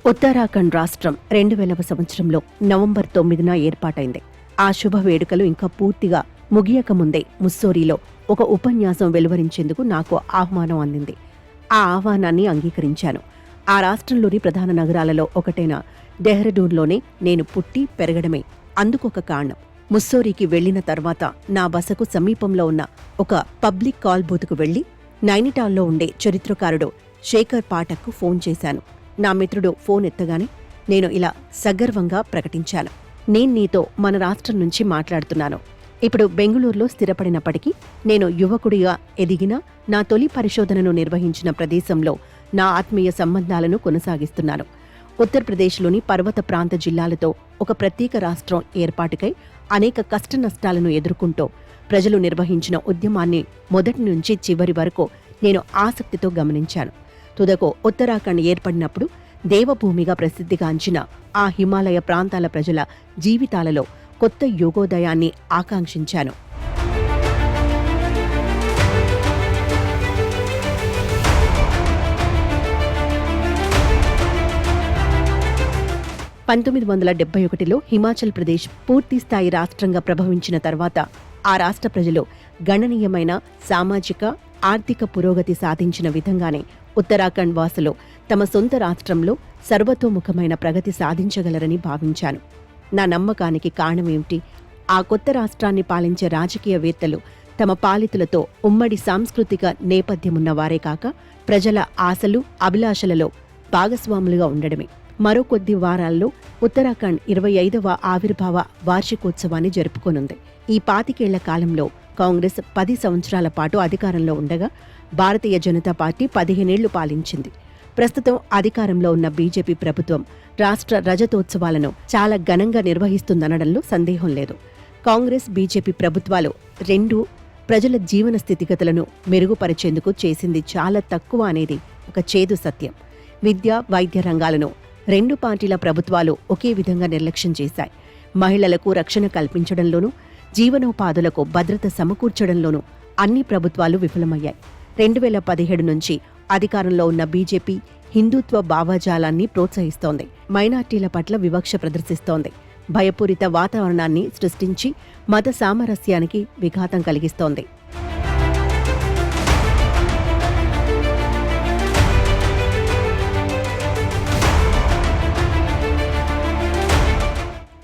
ఉత్తరాఖండ్ రాష్ట్రం 2000వ సంవత్సరంలో నవంబర్ 9న ఏర్పాటైంది. ఆ శుభ వేడుకలు ఇంకా పూర్తిగా ముగియకముందే ముస్సోరీలో ఒక ఉపన్యాసం వెలువరించేందుకు నాకు ఆహ్వానం అందింది. ఆ ఆహ్వానాన్ని అంగీకరించాను. ఆ రాష్ట్రంలోని ప్రధాన నగరాలలో ఒకటైన డెహ్రాడూన్లోనే నేను పుట్టి పెరగడమే అందుకొక కారణం. ముస్సోరీకి వెళ్లిన తర్వాత నా బసకు సమీపంలో ఉన్న ఒక పబ్లిక్ కాల్ బూత్కు వెళ్లి నైనిటాల్లో ఉండే చరిత్రకారుడు శేఖర్ పాఠక్కు ఫోన్ చేశాను. నా మిత్రుడు ఫోన్ ఎత్తగానే నేను ఇలా సగర్వంగా ప్రకటించాను. నేను నీతో మన రాష్ట్రం నుంచి మాట్లాడుతున్నాను. ఇప్పుడు బెంగుళూరులో స్థిరపడినప్పటికీ నేను యువకుడిగా ఎదిగిన నా తొలి పరిశోధనను నిర్వహించిన ప్రదేశంలో నా ఆత్మీయ సంబంధాలను కొనసాగిస్తున్నాను. ఉత్తరప్రదేశ్లోని పర్వత ప్రాంత జిల్లాలతో ఒక ప్రత్యేక రాష్ట్రం ఏర్పాటుకై అనేక కష్టనష్టాలను ఎదుర్కొంటూ ప్రజలు నిర్వహించిన ఉద్యమాన్ని మొదటి నుంచి చివరి వరకు నేను ఆసక్తితో గమనించాను. తుదకు ఉత్తరాఖండ్ ఏర్పడినప్పుడు దేవభూమిగా ప్రసిద్ధిగాంచిన ఆ హిమాలయ ప్రాంతాల ప్రజల జీవితాలలో కొత్త యుగోదయాన్ని ఆకాంక్షించాను. (1971) హిమాచల్ ప్రదేశ్ పూర్తిస్థాయి రాష్ట్రంగా ప్రభవించిన తర్వాత ఆ రాష్ట్ర ప్రజలు గణనీయమైన సామాజిక, ఆర్థిక పురోగతి సాధించిన విధంగానే ఉత్తరాఖండ్ వాసులు తమ సొంత రాష్ట్రంలో సర్వతోముఖమైన ప్రగతి సాధించగలరని భావించాను. నా నమ్మకానికి కారణమేమిటి? ఆ కొత్త రాష్ట్రాన్ని పాలించే రాజకీయవేత్తలు తమ పాలితులతో ఉమ్మడి సాంస్కృతిక నేపథ్యమున్నవారే కాక ప్రజల ఆశలు, అభిలాషలలో భాగస్వాములుగా ఉండడమే. మరో కొద్ది వారాల్లో ఉత్తరాఖండ్ 25వ ఆవిర్భావ వార్షికోత్సవాన్ని జరుపుకోనుంది. ఈ 25 ఏళ్ల కాలంలో కాంగ్రెస్ 10 సంవత్సరాల పాటు అధికారంలో ఉండగా భారతీయ జనతా పార్టీ 15 ఏళ్లు పాలించింది. ప్రస్తుతం అధికారంలో ఉన్న బీజేపీ ప్రభుత్వం రాష్ట్ర రజతోత్సవాలను చాలా ఘనంగా నిర్వహిస్తుందనడంలో సందేహం లేదు. కాంగ్రెస్, బీజేపీ ప్రభుత్వాలు రెండూ ప్రజల జీవన స్థితిగతులను మెరుగుపరిచేందుకు చేసింది చాలా తక్కువ అనేది ఒక చేదు సత్యం. విద్య, వైద్య రంగాలను రెండు పార్టీల ప్రభుత్వాలు ఒకే విధంగా నిర్లక్ష్యం చేశాయి. మహిళలకు రక్షణ కల్పించడంలోనూ, జీవనోపాధులకు భద్రత సమకూర్చడంలోనూ అన్ని ప్రభుత్వాలు విఫలమయ్యాయి. 2017 నుంచి అధికారంలో ఉన్న బీజేపీ హిందుత్వ భావజాలాన్ని ప్రోత్సహిస్తోంది. మైనార్టీల పట్ల వివక్ష ప్రదర్శిస్తోంది. భయపూరిత వాతావరణాన్ని సృష్టించి మత సామరస్యానికి విఘాతం కలిగిస్తోంది.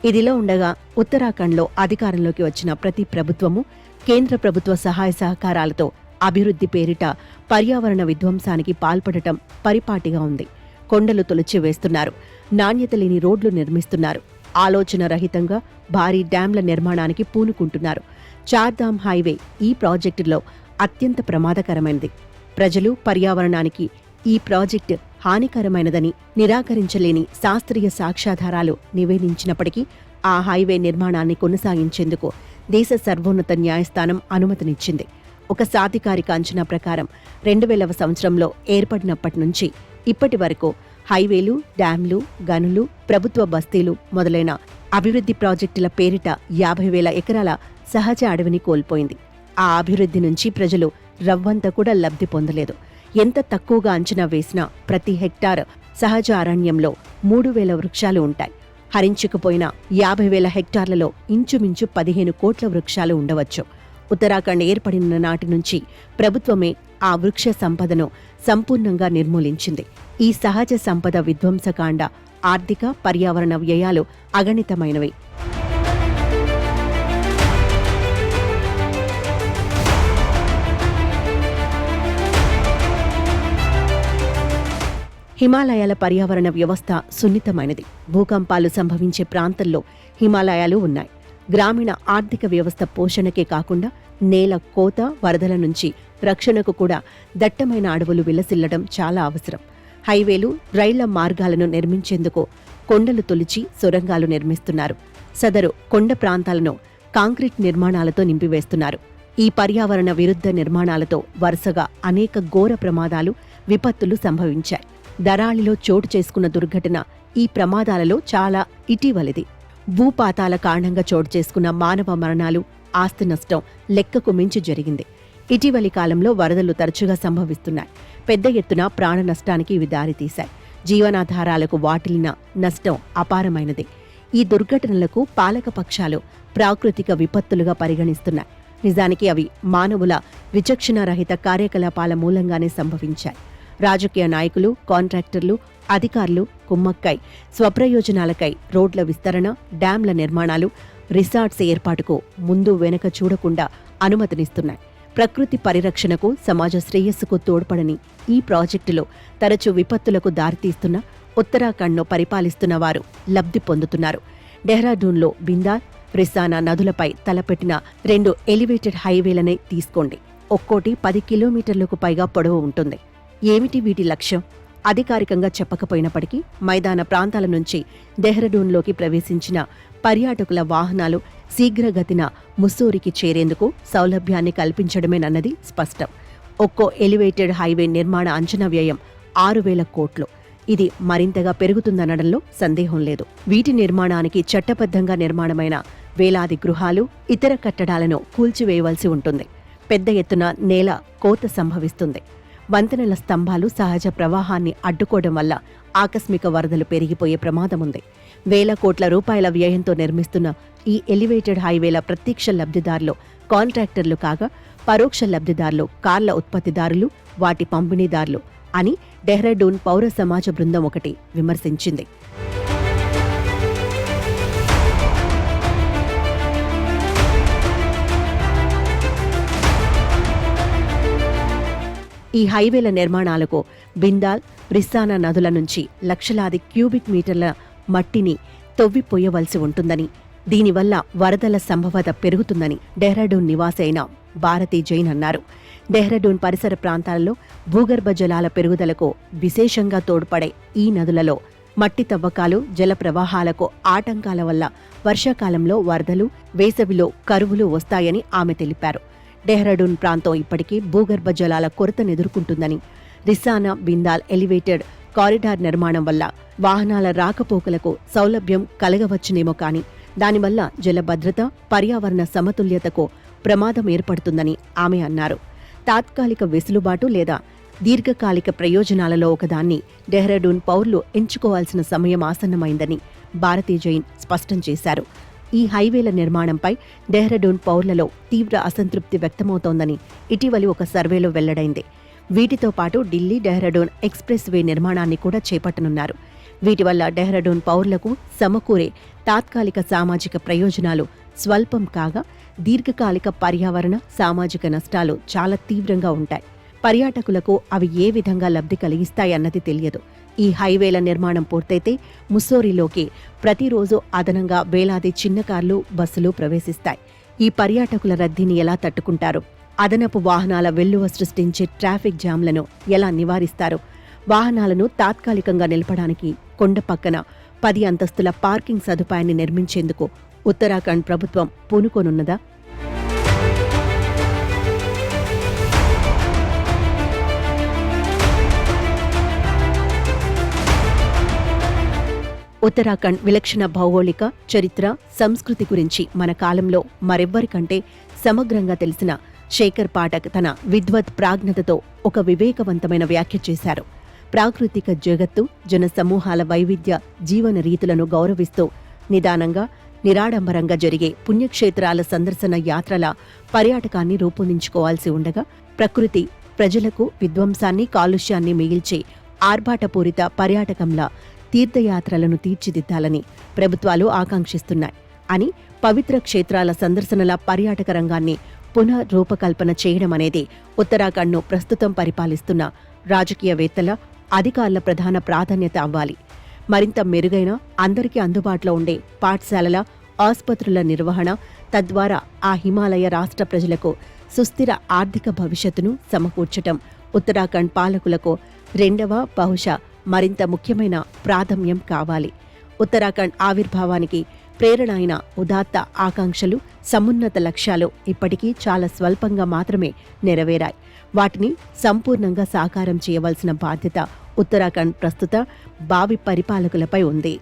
ఇదిలో ఉండగా ఉత్తరాఖండ్లో అధికారంలోకి వచ్చిన ప్రతి ప్రభుత్వము కేంద్ర ప్రభుత్వ సహాయ సహకారాలతో అభివృద్ధి పేరిట పర్యావరణ విధ్వంసానికి పాల్పడటం పరిపాటిగా ఉంది. కొండలు తొలిచివేస్తున్నారు, నాణ్యత లేని రోడ్లు నిర్మిస్తున్నారు, ఆలోచన రహితంగా భారీ డ్యాంల నిర్మాణానికి పూనుకుంటున్నారు. చార్ధామ్ హైవే ఈ ప్రాజెక్టులో అత్యంత ప్రమాదకరమైనది. ప్రజలు, పర్యావరణానికి ఈ ప్రాజెక్టు హానికరమైనదని నిరాకరించలేని శాస్త్రీయ సాక్ష్యాధారాలు నివేదించినప్పటికీ ఆ హైవే నిర్మాణాన్ని కొనసాగించేందుకు దేశ సర్వోన్నత న్యాయస్థానం అనుమతినిచ్చింది. ఒక సాధికారిక అంచనా ప్రకారం 2000వ సంవత్సరంలో ఏర్పడినప్పటి నుంచి ఇప్పటి వరకు హైవేలు, డ్యాంలు, గనులు, ప్రభుత్వ బస్తీలు మొదలైన అభివృద్ధి ప్రాజెక్టుల పేరిట 50,000 ఎకరాల సహజ అడవిని కోల్పోయింది. ఆ అభివృద్ధి నుంచి ప్రజలు రవ్వంత కూడా లబ్ధి పొందలేదు. ఎంత తక్కువగా అంచనా వేసినా ప్రతి హెక్టార్ సహజ అరణ్యంలో 3,000 వృక్షాలు ఉంటాయి. హరించుకుపోయిన 50,000 హెక్టార్లలో ఇంచుమించు 15 కోట్ల వృక్షాలు ఉండవచ్చు. ఉత్తరాఖండ్ ఏర్పడిన నాటి నుంచి ప్రభుత్వమే ఆ వృక్ష సంపదను సంపూర్ణంగా నిర్మూలించింది. ఈ సహజ సంపద విధ్వంసకాండ, ఆర్థిక, పర్యావరణ వ్యయాలు అగణితమైనవి. హిమాలయాల పర్యావరణ వ్యవస్థ సున్నితమైనది. భూకంపాలు సంభవించే ప్రాంతంలో హిమాలయాలు ఉన్నాయి. గ్రామీణ ఆర్థిక వ్యవస్థ పోషణకే కాకుండా నేల కోత, వరదల నుంచి రక్షణకు కూడా దట్టమైన అడవులు విలసిల్లడం చాలా అవసరం. హైవేలు, రైళ్ల మార్గాలను నిర్మించేందుకు కొండలు తొలిచి సొరంగాలు నిర్మిస్తున్నారు. సదరు కొండ ప్రాంతాలను కాంక్రీట్ నిర్మాణాలతో నింపివేస్తున్నారు. ఈ పర్యావరణ విరుద్ధ నిర్మాణాలతో వరుసగా అనేక ఘోర ప్రమాదాలు, విపత్తులు సంభవించాయి. దరాళిలో చోటు చేసుకున్న దుర్ఘటన ఈ ప్రమాదాలలో చాలా ఇటీవలిది. భూపాతాల కారణంగా చోటు చేసుకున్న మానవ మరణాలు, ఆస్తి నష్టం లెక్కకు మించి జరిగింది. ఇటీవలి కాలంలో వరదలు తరచుగా సంభవిస్తున్నాయి. పెద్ద ఎత్తున ప్రాణ నష్టానికి ఇవి దారితీశాయి. జీవనాధారాలకు వాటిల్లిన నష్టం అపారమైనది. ఈ దుర్ఘటనలకు పాలకపక్షాలు ప్రాకృతిక విపత్తులుగా పరిగణిస్తున్నాయి. నిజానికి అవి మానవుల విచక్షణారహిత కార్యకలాపాల మూలంగానే సంభవించాయి. రాజకీయ నాయకులు, కాంట్రాక్టర్లు, అధికారులు కుమ్మక్కై స్వప్రయోజనాలకై రోడ్ల విస్తరణ, డ్యాంల నిర్మాణాలు, రిసార్ట్స్ ఏర్పాటుకు ముందు వెనక చూడకుండా అనుమతినిస్తున్నాయి. ప్రకృతి పరిరక్షణకు, సమాజ శ్రేయస్సుకు తోడ్పడని ఈ ప్రాజెక్టులో తరచూ విపత్తులకు దారితీస్తున్న ఉత్తరాఖండ్ను పరిపాలిస్తున్న వారు లబ్ధి పొందుతున్నారు. డెహ్రాడూన్లో బిందాల్, రిసానా నదులపై తలపెట్టిన 2 ఎలివేటెడ్ హైవేలనే తీసుకోండి. ఒక్కోటి 10 కిలోమీటర్లకు పైగా పొడవు ఉంటుంది. ఏమిటి వీటి లక్ష్యం? అధికారికంగా చెప్పకపోయినప్పటికీ మైదాన ప్రాంతాల నుంచి డెహ్రాడూన్లోకి ప్రవేశించిన పర్యాటకుల వాహనాలు శీఘ్రగతిన ముస్సోరికి చేరేందుకు సౌలభ్యాన్ని కల్పించడమేనన్నది స్పష్టం. ఒక్కో ఎలివేటెడ్ హైవే నిర్మాణ అంచనా వ్యయం 6,000 కోట్లు. ఇది మరింతగా పెరుగుతుందనడంలో సందేహం లేదు. వీటి నిర్మాణానికి చట్టబద్ధంగా నిర్మాణమైన వేలాది గృహాలు, ఇతర కట్టడాలను కూల్చివేయవలసి ఉంటుంది. పెద్ద ఎత్తున నేల కోత సంభవిస్తుంది. వంతెనల స్తంభాలు సహజ ప్రవాహాన్ని అడ్డుకోవడం వల్ల ఆకస్మిక వరదలు పెరిగిపోయే ప్రమాదముంది. వేల కోట్ల రూపాయల వ్యయంతో నిర్మిస్తున్న ఈ ఎలివేటెడ్ హైవేల ప్రత్యక్ష లబ్ధిదారులు కాంట్రాక్టర్లు కాగా, పరోక్ష లబ్ధిదారులు కార్ల ఉత్పత్తిదారులు, వాటి పంపిణీదారులు అని డెహ్రాడూన్ పౌర సమాజ బృందం ఒకటి విమర్శించింది. ఈ హైవేల నిర్మాణాలకు బిందాల్, రిసానా నదుల నుంచి లక్షలాది క్యూబిక్ మీటర్ల మట్టిని తవ్విపోయవలసి ఉంటుందని, దీనివల్ల వరదల సంభవత పెరుగుతుందని డెహ్రాడూన్ నివాసి అయిన భారతీ జైన్ అన్నారు. డెహ్రాడూన్ పరిసర ప్రాంతాలలో భూగర్భ జలాల పెరుగుదలకు విశేషంగా తోడ్పడే ఈ నదులలో మట్టి తవ్వకాలు, జల ప్రవాహాలకు ఆటంకాల వల్ల వర్షాకాలంలో వరదలు, వేసవిలో కరువులు వస్తాయని ఆమె తెలిపారు. డెహ్రాడూన్ ప్రాంతం ఇప్పటికీ భూగర్భ జలాల కొరతను ఎదుర్కొంటుందని, రిసానా బిందాల్ ఎలివేటెడ్ కారిడార్ నిర్మాణం వల్ల వాహనాల రాకపోకలకు సౌలభ్యం కలగవచ్చునేమో కానీ దానివల్ల జలభద్రత, పర్యావరణ సమతుల్యతకు ప్రమాదం ఏర్పడుతుందని ఆమె అన్నారు. తాత్కాలిక వెసులుబాటు లేదా దీర్ఘకాలిక ప్రయోజనాలలో ఒకదాన్ని డెహ్రాడూన్ పౌరులు ఎంచుకోవాల్సిన సమయం ఆసన్నమైందని భారతీ జైన్ స్పష్టం చేశారు. ఈ హైవేల నిర్మాణంపై డెహ్రాడూన్ పౌరులలో తీవ్ర అసంతృప్తి వ్యక్తమవుతోందని ఇటీవలి ఒక సర్వేలో వెల్లడైంది. వీటితో పాటు ఢిల్లీ డెహ్రాడూన్ ఎక్స్ప్రెస్ వే నిర్మాణాన్ని కూడా చేపట్టనున్నారు. వీటి వల్ల డెహ్రాడూన్ పౌరులకు సమకూరే తాత్కాలిక సామాజిక ప్రయోజనాలు స్వల్పం కాగా, దీర్ఘకాలిక పర్యావరణ, సామాజిక నష్టాలు చాలా తీవ్రంగా ఉంటాయి. పర్యాటకులకు అవి ఏ విధంగా లబ్ధి కలిగిస్తాయన్నది తెలియదు. ఈ హైవేల నిర్మాణం పూర్తయితే ముస్సోరీలోకి ప్రతిరోజు అదనంగా వేలాది చిన్న కార్లు, బస్సులు ప్రవేశిస్తాయి. ఈ పర్యాటకుల రద్దీని ఎలా తట్టుకుంటారు? అదనపు వాహనాల వెల్లువ సృష్టించే ట్రాఫిక్ జామ్లను ఎలా నివారిస్తారు? వాహనాలను తాత్కాలికంగా నిలపడానికి కొండ పక్కన 10 అంతస్తుల పార్కింగ్ సదుపాయాన్ని నిర్మించేందుకు ఉత్తరాఖండ్ ప్రభుత్వం పూనుకోనున్నదా? ఉత్తరాఖండ్ విలక్షణ భౌగోళిక, చరిత్ర, సంస్కృతి గురించి మన కాలంలో మరెవ్వరికంటే సమగ్రంగా తెలిసిన శేఖర్ పాఠక్ తన విద్వత్ ప్రాజ్ఞతతో ఒక వివేకవంతమైన వ్యాఖ్య చేశారు. ప్రాకృతిక జగత్తు, జన సమూహాల వైవిధ్య జీవన రీతులను గౌరవిస్తూ నిదానంగా, నిరాడంబరంగా జరిగే పుణ్యక్షేత్రాల సందర్శన యాత్రల పర్యాటకాన్ని రూపొందించుకోవాల్సి ఉండగా, ప్రకృతి ప్రజలకు విధ్వంసాన్ని, కాలుష్యాన్ని మిగిల్చే ఆర్భాటపూరిత పర్యాటకంలా తీర్థయాత్రలను తీర్చిదిద్దాలని ప్రభుత్వాలు ఆకాంక్షిస్తున్నాయి అని, పవిత్ర క్షేత్రాల సందర్శనల పర్యాటక రంగాన్ని పునఃరూపకల్పన చేయడమనేది ఉత్తరాఖండ్ను ప్రస్తుతం పరిపాలిస్తున్న రాజకీయవేత్తల, అధికారుల ప్రధాన ప్రాధాన్యత అవ్వాలి. మరింత మెరుగైన, అందరికీ అందుబాటులో ఉండే పాఠశాలల, ఆసుపత్రుల నిర్వహణ, తద్వారా ఆ హిమాలయ రాష్ట్ర ప్రజలకు సుస్థిర ఆర్థిక భవిష్యత్తును సమకూర్చటం ఉత్తరాఖండ్ పాలకులకు రెండవ, బహుశా మరింత ముఖ్యమైన ప్రాధాన్యం కావాలి. ఉత్తరాఖండ్ ఆవిర్భావానికి ప్రేరణ అయిన ఉదాత్త ఆకాంక్షలు, సమున్నత లక్ష్యాలు ఇప్పటికీ చాలా స్వల్పంగా మాత్రమే నెరవేరాయి. వాటిని సంపూర్ణంగా సాకారం చేయవలసిన బాధ్యత ఉత్తరాఖండ్ ప్రస్తుత, భావి పరిపాలకులపై ఉంది.